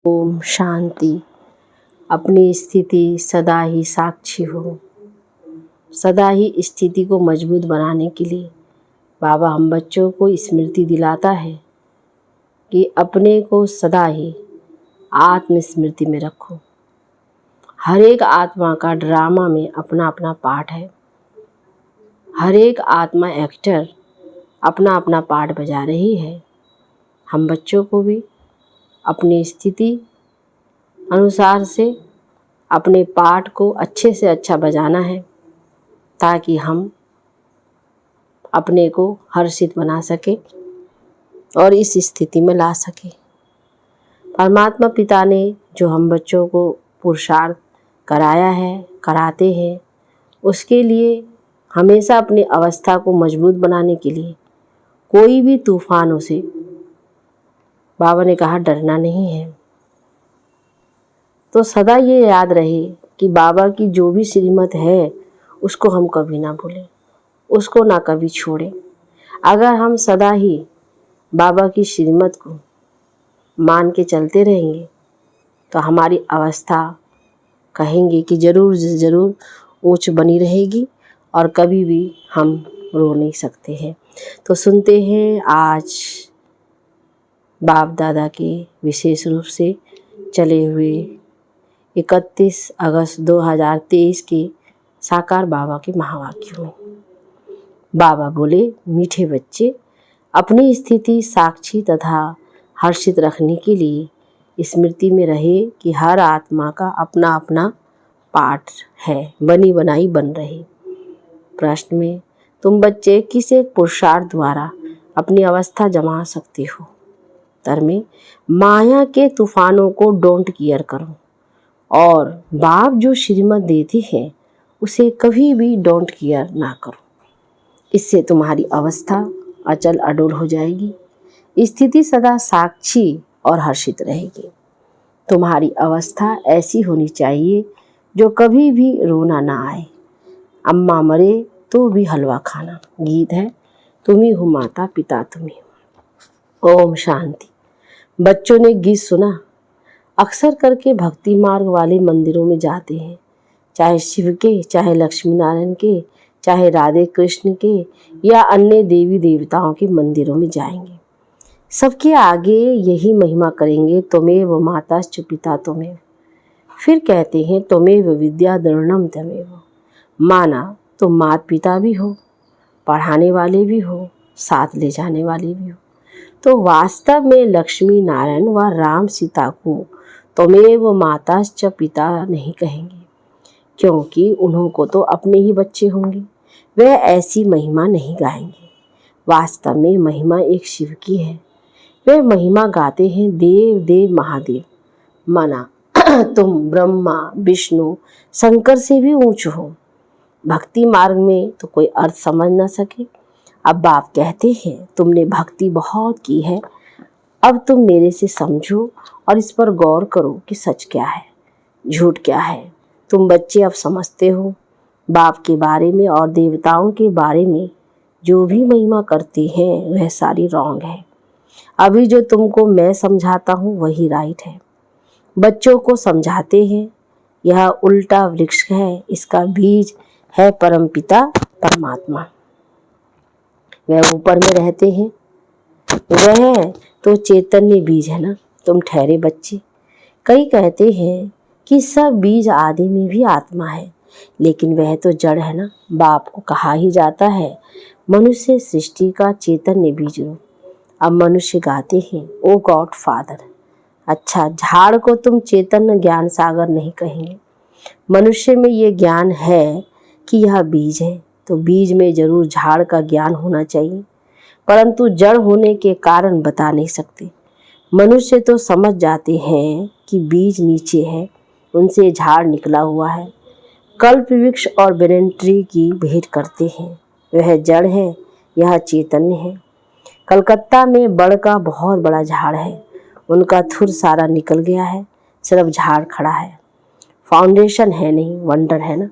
ओम शांति। अपनी स्थिति सदा ही साक्षी हो। सदा ही स्थिति को मजबूत बनाने के लिए बाबा हम बच्चों को स्मृति दिलाता है कि अपने को सदा ही आत्मस्मृति में रखो। हर एक आत्मा का ड्रामा में अपना अपना पार्ट है। हर एक आत्मा एक्टर अपना अपना पार्ट बजा रही है। हम बच्चों को भी अपनी स्थिति अनुसार से अपने पार्ट को अच्छे से अच्छा बजाना है ताकि हम अपने को हर्षित बना सके और इस स्थिति में ला सके। परमात्मा पिता ने जो हम बच्चों को पुरुषार्थ कराया है, कराते हैं, उसके लिए हमेशा अपनी अवस्था को मजबूत बनाने के लिए कोई भी तूफानों से बाबा ने कहा डरना नहीं है। तो सदा ये याद रहे कि बाबा की जो भी श्रीमत है उसको हम कभी ना भूलें, उसको ना कभी छोड़ें। अगर हम सदा ही बाबा की श्रीमत को मान के चलते रहेंगे तो हमारी अवस्था कहेंगे कि ज़रूर ऊंच बनी रहेगी और कभी भी हम रो नहीं सकते हैं। तो सुनते हैं आज बाप दादा के विशेष रूप से चले हुए 31 अगस्त 2023 के साकार बाबा के महावाक्यों में। बाबा बोले, मीठे बच्चे, अपनी स्थिति साक्षी तथा हर्षित रखने के लिए स्मृति में रहे कि हर आत्मा का अपना अपना पार्ट है, बनी बनाई बन रही। प्रश्न में तुम बच्चे किस एक पुरुषार्थ द्वारा अपनी अवस्था जमा सकते हो? उत्तर में माया के तूफानों को डोंट केयर करो और बाप जो श्रीमत देती है उसे कभी भी डोंट केयर ना करो। इससे तुम्हारी अवस्था अचल अडोल हो जाएगी, स्थिति सदा साक्षी और हर्षित रहेगी। तुम्हारी अवस्था ऐसी होनी चाहिए जो कभी भी रोना ना आए। अम्मा मरे तो भी हलवा खाना। गीत है, तुम ही हो माता पिता तुम ही हो। ओम शांति। बच्चों ने गीत सुना। अक्सर करके भक्ति मार्ग वाले मंदिरों में जाते हैं, चाहे शिव के, चाहे लक्ष्मी नारायण के, चाहे राधे कृष्ण के या अन्य देवी देवताओं के मंदिरों में जाएंगे। सबके आगे यही महिमा करेंगे, त्वमेव माताश्च पिता त्वमेव। फिर कहते हैं त्वमेव विद्या द्रविणम त्वमेव। माना तो माता पिता भी हो, पढ़ाने वाले भी हो, साथ ले जाने वाले भी हो। तो वास्तव में लक्ष्मी नारायण व राम सीता को त्वमेव माताश्च पिता नहीं कहेंगे, क्योंकि उन्हों को तो अपने ही बच्चे होंगे। वह ऐसी महिमा नहीं गाएंगे। वास्तव में महिमा एक शिव की है। वे महिमा गाते हैं देव देव महादेव। माना तुम ब्रह्मा विष्णु शंकर से भी ऊंच हो। भक्ति मार्ग में तो कोई अर्थ समझ ना सके। अब बाप कहते हैं तुमने भक्ति बहुत की है, अब तुम मेरे से समझो और इस पर गौर करो कि सच क्या है, झूठ क्या है। तुम बच्चे अब समझते हो बाप के बारे में और देवताओं के बारे में जो भी महिमा करते हैं वह सारी रॉन्ग है। अभी जो तुमको मैं समझाता हूँ वही राइट है। बच्चों को समझाते हैं यह उल्टा वृक्ष है, इसका बीज है परमपिता परमात्मा। वह ऊपर में रहते हैं, वह तो चैतन्य बीज है ना। तुम ठहरे बच्चे। कई कहते हैं कि सब बीज आदि में भी आत्मा है, लेकिन वह तो जड़ है ना। बाप को कहा ही जाता है मनुष्य सृष्टि का चैतन्य बीज रूप। अब मनुष्य गाते हैं ओ गॉड फादर। अच्छा, झाड़ को तुम चैतन्य ज्ञान सागर नहीं कहेंगे। मनुष्य में ये ज्ञान है कि यह बीज है, तो बीज में जरूर झाड़ का ज्ञान होना चाहिए, परंतु जड़ होने के कारण बता नहीं सकते। मनुष्य तो समझ जाते हैं कि बीज नीचे है, उनसे झाड़ निकला हुआ है। कल्प वृक्ष और बेरेन ट्री की भेंट करते हैं, वह जड़ है, यह चैतन्य है। कलकत्ता में बड़ का बहुत बड़ा झाड़ है, उनका थुर सारा निकल गया है, सिर्फ झाड़ खड़ा है, फाउंडेशन है नहीं। वंडर है ना।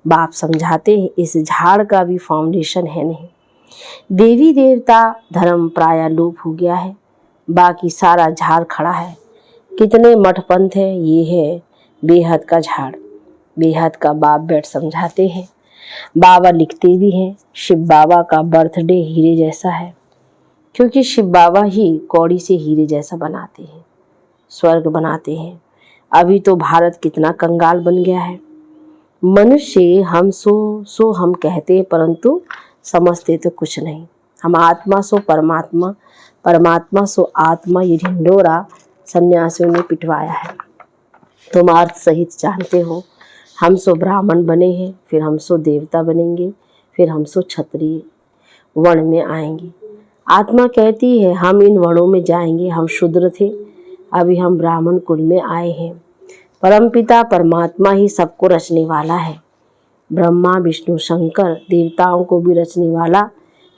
बाप समझाते हैं इस झाड़ का भी फाउंडेशन है नहीं। देवी देवता धर्म प्राय लोप हो गया है, बाकी सारा झाड़ खड़ा है। कितने मठपंथ है, ये है बेहद का झाड़। बेहद का बाप बैठ समझाते हैं। बाबा लिखते भी हैं, शिव बाबा का बर्थडे हीरे जैसा है, क्योंकि शिव बाबा ही कौड़ी से हीरे जैसा बनाते हैं, स्वर्ग बनाते हैं। अभी तो भारत कितना कंगाल बन गया है। मनुष्य हम सो हम कहते हैं, परंतु समझते तो कुछ नहीं। हम आत्मा सो परमात्मा, परमात्मा सो आत्मा, ये ढिंढोरा सन्यासियों ने पिटवाया है। तुम अर्थ सहित जानते हो। हम सो ब्राह्मण बने हैं, फिर हम सो देवता बनेंगे, फिर हम सो क्षत्रिय वर्ण में आएंगे। आत्मा कहती है हम इन वर्णों में जाएंगे। हम शूद्र थे, अभी हम ब्राह्मण कुल में आए हैं। परमपिता परमात्मा ही सबको रचने वाला है। ब्रह्मा विष्णु शंकर देवताओं को भी रचने वाला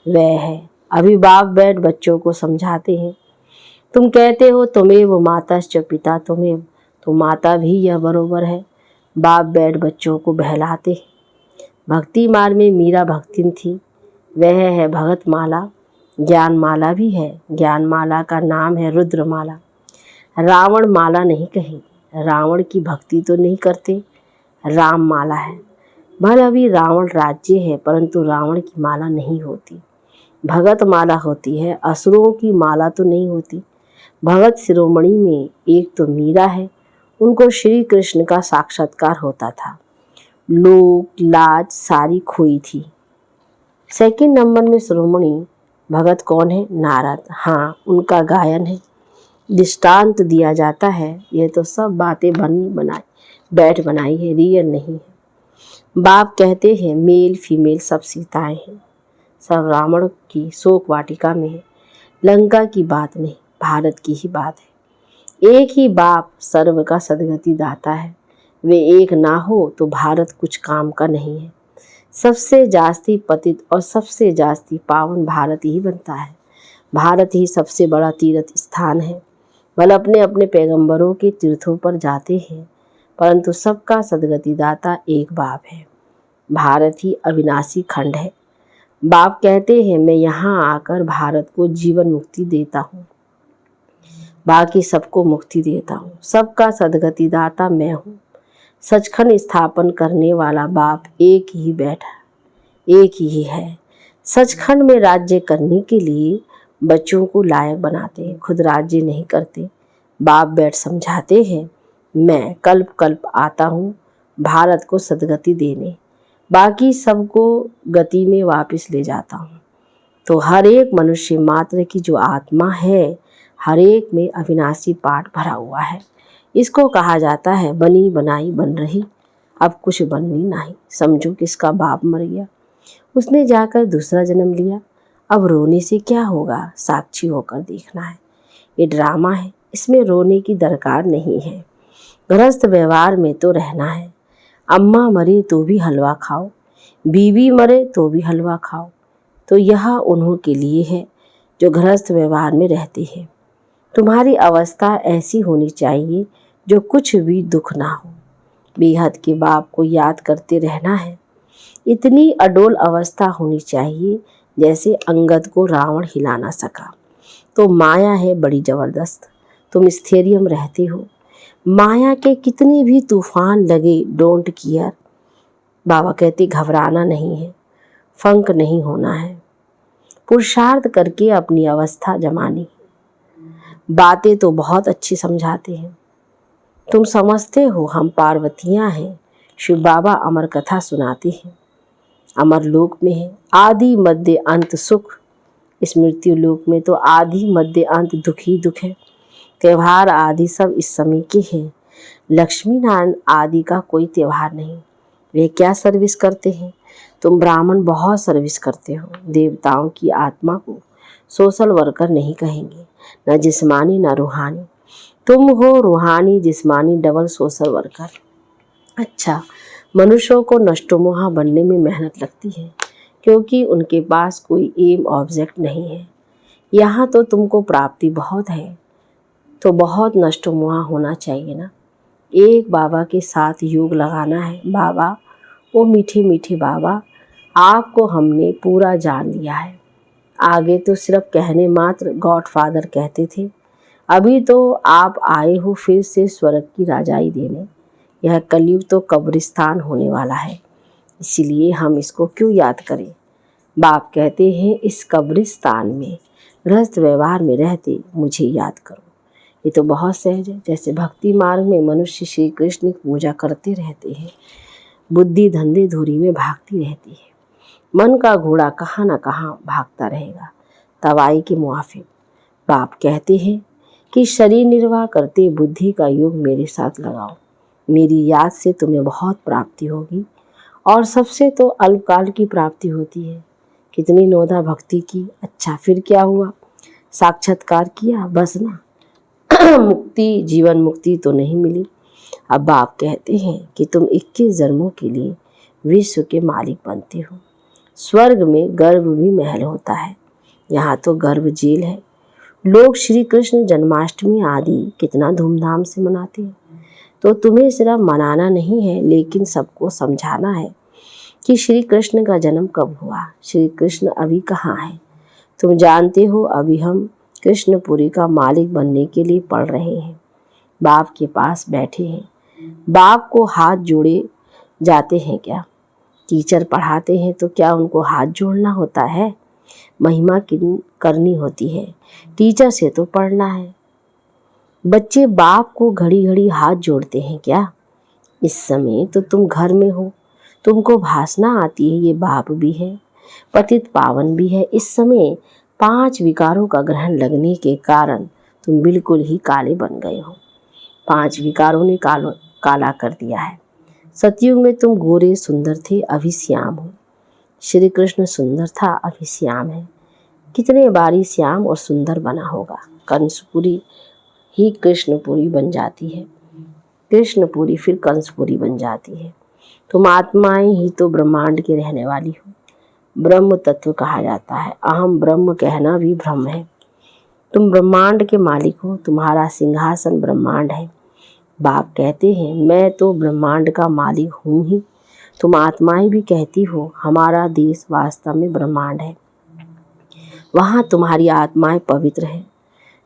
वह है। अभी बाप बैठ बच्चों को समझाते हैं। तुम कहते हो तुम्हें वो माताश्च पिता तुम्हें, तो माता भी यह बरोबर है। बाप बैठ बच्चों को बहलाते हैं। भक्ति मार्ग में मीरा भक्तिन थी, वह है भगत माला। ज्ञान माला भी है, ज्ञान माला का नाम है रुद्र माला। रावण माला नहीं कही, रावण की भक्ति तो नहीं करते, राम माला है। भले अभी रावण राज्य है, परंतु रावण की माला नहीं होती, भगत माला होती है। असुरों की माला तो नहीं होती। भगत शिरोमणि में एक तो मीरा है, उनको श्री कृष्ण का साक्षात्कार होता था। लोक लाज सारी खोई थी। सेकंड नंबर में शिरोमणि भगत कौन है? नारद। हाँ, उनका गायन है, दृष्टांत दिया जाता है। ये तो सब बातें बैठ बनाई है, रियल नहीं है। बाप कहते हैं मेल फीमेल सब सीताएं हैं, सब रावण की शोक वाटिका में है। लंका की बात नहीं, भारत की ही बात है। एक ही बाप सर्व का सदगति दाता है। वे एक ना हो तो भारत कुछ काम का नहीं है। सबसे जास्ती पतित और सबसे जास्ती पावन भारत ही बनता है। भारत ही सबसे बड़ा तीर्थ स्थान है। भले अपने अपने पैगंबरों के तीर्थों पर जाते हैं, परंतु सबका सदगति दाता एक बाप है। भारत ही अविनाशी खंड है। बाप कहते हैं मैं यहाँ आकर भारत को जीवन मुक्ति देता हूँ, बाकी सबको मुक्ति देता हूँ। सबका सदगति दाता मैं हूँ। सचखंड स्थापन करने वाला बाप एक ही बैठा, एक ही है। सचखंड में राज्य करने के लिए बच्चों को लायक बनाते हैं, खुद राज्य नहीं करते। बाप बैठ समझाते हैं मैं कल्प कल्प आता हूँ भारत को सदगति देने, बाकी सबको गति में वापस ले जाता हूँ। तो हर एक मनुष्य मात्र की जो आत्मा है, हर एक में अविनाशी पाठ भरा हुआ है। इसको कहा जाता है बनी बनाई बन रही, अब कुछ बननी नहीं। समझो किसका बाप मर गया, उसने जाकर दूसरा जन्म लिया। अब रोने से क्या होगा, साक्षी होकर देखना है। ये ड्रामा है, इसमें रोने की दरकार नहीं है। गृहस्थ व्यवहार में तो रहना है। अम्मा मरे तो भी हलवा खाओ, बीवी मरे तो भी हलवा खाओ। तो यह उन्हों के लिए है जो गृहस्थ व्यवहार में रहते हैं। तुम्हारी अवस्था ऐसी होनी चाहिए जो कुछ भी दुख ना हो। बेहद के बाप को याद करते रहना है। इतनी अडोल अवस्था होनी चाहिए जैसे अंगद को रावण हिला ना सका। तो माया है बड़ी जबरदस्त। तुम स्थैर्य रहते हो। माया के कितने भी तूफान लगे, डोंट केयर। बाबा कहते घबराना नहीं है, फंक नहीं होना है, पुरुषार्थ करके अपनी अवस्था जमानी। बातें तो बहुत अच्छी समझाते हैं। तुम समझते हो हम पार्वतियाँ हैं। शिव बाबा अमर कथा सुनाते हैं। अमर लोक में है आदि मध्य अंत सुख, इस मृत्यु लोक में तो आदि मध्य अंत दुख ही दुख है। त्यौहार आदि सब इस समय के हैं। लक्ष्मी नारायण आदि का कोई त्यौहार नहीं। वे क्या सर्विस करते हैं? तुम ब्राह्मण बहुत सर्विस करते हो। देवताओं की आत्मा को सोशल वर्कर नहीं कहेंगे, न जिस्मानी न रूहानी। तुम हो रूहानी जिस्मानी डबल सोशल वर्कर। अच्छा, मनुष्यों को नष्टोमोहा बनने में मेहनत लगती है, क्योंकि उनके पास कोई एम ऑब्जेक्ट नहीं है। यहाँ तो तुमको प्राप्ति बहुत है, तो बहुत नष्टोमोहा होना चाहिए ना। एक बाबा के साथ योग लगाना है। बाबा, वो मीठे मीठे बाबा, आपको हमने पूरा जान लिया है। आगे तो सिर्फ कहने मात्र गॉड फादर कहते थे, अभी तो आप आए हो फिर से स्वर्ग की राजाई देने। यह कलयुग तो कब्रिस्तान होने वाला है, इसीलिए हम इसको क्यों याद करें। बाप कहते हैं इस कब्रिस्तान में गृहस्थ व्यवहार में रहते मुझे याद करो। ये तो बहुत सहज है। जैसे भक्ति मार्ग में मनुष्य श्री कृष्ण की पूजा करते रहते हैं, बुद्धि धंधे धूरी में भागती रहती है, मन का घोड़ा कहाँ न कहाँ भागता रहेगा तवाई के मुआफिक। बाप कहते हैं कि शरीर निर्वाह करते बुद्धि का योग मेरे साथ लगाओ। मेरी याद से तुम्हें बहुत प्राप्ति होगी, और सबसे तो अल्पकाल की प्राप्ति होती है। कितनी नोदा भक्ति की, अच्छा फिर क्या हुआ, साक्षात्कार किया, बस ना। मुक्ति, जीवन मुक्ति तो नहीं मिली। अब बाप कहते हैं कि तुम 21 जन्मों के लिए विश्व के मालिक बनते हो। स्वर्ग में गर्भ भी महल होता है, यहाँ तो गर्भ जेल है। लोग श्री कृष्ण जन्माष्टमी आदि कितना धूमधाम से मनाते हैं, तो तुम्हें सिर्फ मनाना नहीं है लेकिन सबको समझाना है कि श्री कृष्ण का जन्म कब हुआ। श्री कृष्ण अभी कहाँ है तुम जानते हो। अभी हम कृष्णपुरी का मालिक बनने के लिए पढ़ रहे हैं, बाप के पास बैठे हैं। बाप को हाथ जोड़े जाते हैं क्या? टीचर पढ़ाते हैं तो क्या उनको हाथ जोड़ना होता है? महिमा करनी होती है, टीचर से तो पढ़ना है। बच्चे बाप को घड़ी घड़ी हाथ जोड़ते हैं क्या? इस समय तो तुम घर में हो, तुमको भाषणा आती है, ये बाप भी है, पतित पावन भी है। इस समय 5 विकारों का ग्रहण लगने के कारण तुम बिल्कुल ही काले बन गए हो। 5 विकारों ने काला कर दिया है। सतयुग में तुम गोरे सुंदर थे, अभी श्याम हो। श्री कृष्ण सुंदर था, अभी श्याम है। कितने बारी श्याम और सुंदर बना होगा। कंसपुरी ही कृष्णपुरी बन जाती है, कृष्णपुरी फिर कंसपुरी बन जाती है। तुम आत्माएं ही तो ब्रह्मांड के रहने वाली हो। ब्रह्म तत्व कहा जाता है, अहम ब्रह्म कहना भी भ्रम है। तुम ब्रह्मांड के मालिक हो, तुम्हारा सिंहासन ब्रह्मांड है। बाप कहते हैं मैं तो ब्रह्मांड का मालिक हूँ ही। तुम आत्माएं भी कहती हो हमारा देश वास्तव में ब्रह्मांड है, वहाँ तुम्हारी आत्माएं पवित्र है।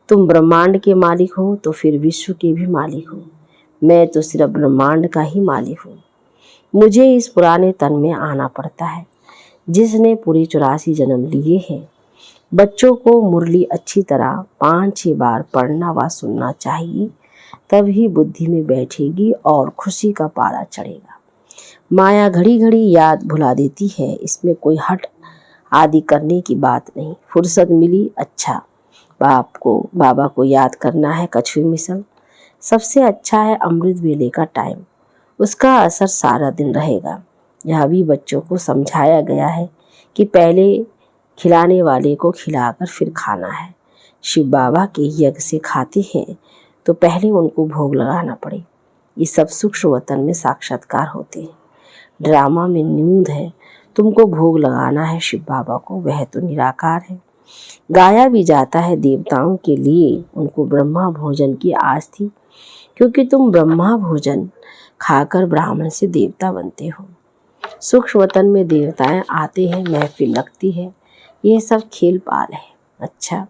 तुम ब्रह्मांड के मालिक हो तो फिर विश्व के भी मालिक हो। मैं तो सिर्फ ब्रह्मांड का ही मालिक हूँ। मुझे इस पुराने तन में आना पड़ता है जिसने पूरे 84 जन्म लिए हैं। बच्चों को मुरली अच्छी तरह 5-6 बार पढ़ना व सुनना चाहिए, तभी बुद्धि में बैठेगी और खुशी का पारा चढ़ेगा। माया घड़ी घड़ी याद भुला देती है, इसमें कोई हट आदि करने की बात नहीं। फुर्सत मिली, अच्छा बाबा को याद करना है। कछुए मिसल सबसे अच्छा है। अमृत वेले का टाइम, उसका असर सारा दिन रहेगा। यह भी बच्चों को समझाया गया है कि पहले खिलाने वाले को खिलाकर फिर खाना है। शिव बाबा के यज्ञ से खाते हैं तो पहले उनको भोग लगाना पड़े। ये सब सूक्ष्म वतन में साक्षात्कार होते हैं, ड्रामा में न्यूंद है। तुमको भोग लगाना है शिव बाबा को, वह तो निराकार है। गाया भी जाता है देवताओं के लिए, उनको ब्रह्मा भोजन की आस थी, क्योंकि तुम ब्रह्मा भोजन खाकर ब्राह्मण से देवता बनते हो। सूक्ष्म वतन में देवताएं आते हैं, महफिल लगती है, यह सब खेल पाल है। अच्छा,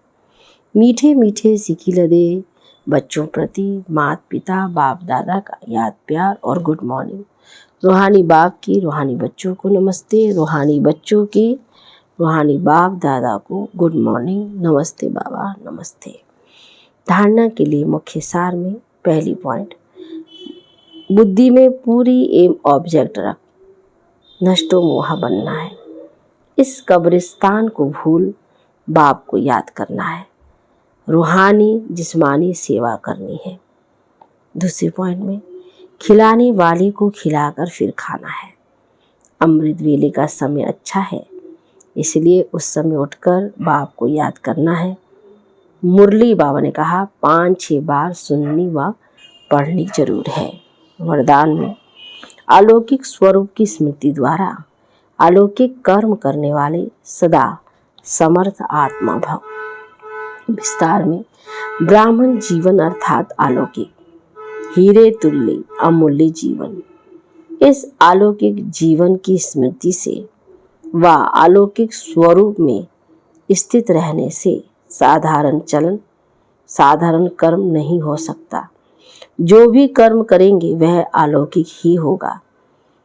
मीठे मीठे सिकी लदे बच्चों प्रति माता पिता बाप दादा का याद प्यार और गुड मॉर्निंग। रूहानी बाप की रूहानी बच्चों को नमस्ते, रूहानी बच्चों की रूहानी बाप दादा को गुड मॉर्निंग, नमस्ते बाबा, नमस्ते। धारणा के लिए मुख्य सार में पहली पॉइंट, बुद्धि में पूरी एम ऑब्जेक्ट रख, नष्टो मोहा बनना है। इस कब्रिस्तान को भूल बाप को याद करना है। रूहानी जिस्मानी सेवा करनी है। दूसरे पॉइंट में खिलाने वाले को खिलाकर फिर खाना है। अमृत वेले का समय अच्छा है, इसलिए उस समय उठकर बाप को याद करना है। मुरली बाबा ने कहा 5-6 बार सुननी व पढ़नी जरूर है। वरदान में अलौकिक स्वरूप की स्मृति द्वारा अलौकिक कर्म करने वाले सदा समर्थ आत्मा भव। विस्तार में ब्राह्मण जीवन अर्थात अलौकिक हीरे तुल्य अमूल्य जीवन। इस अलौकिक जीवन की स्मृति से व अलौकिक स्वरूप में स्थित रहने से साधारण चलन साधारण कर्म नहीं हो सकता। जो भी कर्म करेंगे वह अलौकिक ही होगा,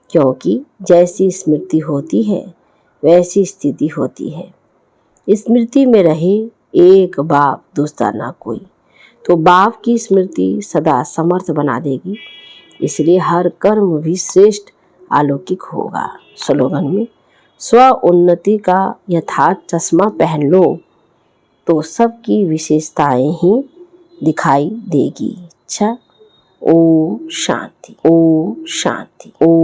क्योंकि जैसी स्मृति होती है वैसी स्थिति होती है। स्मृति में रहे एक बाप दूसरा ना कोई, तो बाप की स्मृति सदा समर्थ बना देगी। इसलिए हर कर्म भी श्रेष्ठ अलौकिक होगा। स्लोगन में स्व उन्नति का यथार्थ चश्मा पहन लो तो सबकी विशेषताएं ही दिखाई देगी। अच्छा, ओम शांति, ओम शांति, ओम।